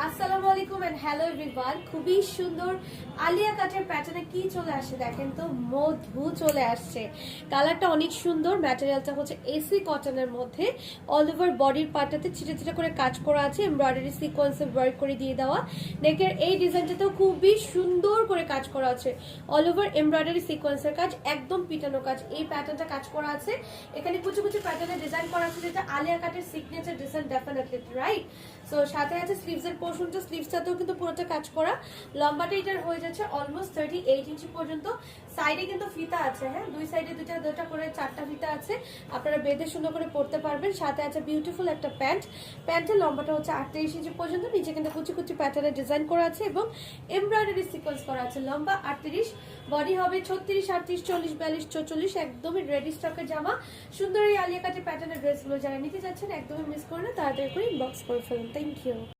আসসালামু আলাইকুম and hello everyone. খুবই সুন্দর আলিয়া কাটের প্যাটার্নে কি চলে আসছে দেখেন তো, মধু চলে আসছে। কালারটা অনেক সুন্দর, ম্যাটেরিয়ালটা হচ্ছে এসি কটনের মধ্যে। অল ওভার বডির পার্টটাতে ছিটে ছিটে করে কাজ করা আছে, এমব্রয়ডারি সিকোয়েন্সে ওয়ার্ক করে দিয়ে দেওয়া। নেকের এই ডিজাইনটাতেও খুবই সুন্দর করে কাজ করা আছে, অল ওভার এমব্রয়ডারি সিকোয়েন্সের কাজ, একদম পিটানো কাজ। এই প্যাটার্নটা কাজ করা আছে, এখানে কুচি কুচি প্যাটার্নে ডিজাইন করা আছে, যেটা আলিয়া কাটের signature design definitely, right? So সাথে আছে স্লিভসের পোর্শনটা, স্লিভসটাতেও কিন্তু পুরোটা কাজ করা। লম্বাটা এটার হয়ে যাচ্ছে অলমোস্ট 38 ইঞ্চি পর্যন্ত। সাইডে কিন্তু ফিতা আছে, হ্যাঁ, দুই সাইডে দুটা করে চারটা ফিতা আছে, আপনারা বেঁধে সুন্দর করে পরতে পারবেন। সাথে আছে বিউটিফুল একটা প্যান্ট, প্যান্টের লম্বাটা হচ্ছে 38 ইঞ্চি পর্যন্ত, নিচে কিন্তু কুচি কুচি প্যাটার্নে ডিজাইন করা আছে এবং এমব্রয়ডারি সিকোয়েন্স করা আছে। লম্বা 38, বডি হবে 36, 38, 40, 42, 44, একদমই রেডি স্টকের জামা। সুন্দর এই আলিয়া কাটের প্যাটার্নের ড্রেসগুলো যারা নিতে যাচ্ছেন একদমই মিস করে না, তাড়াতাড়ি করে ইনবক্স করে ফেলুন। Thank you.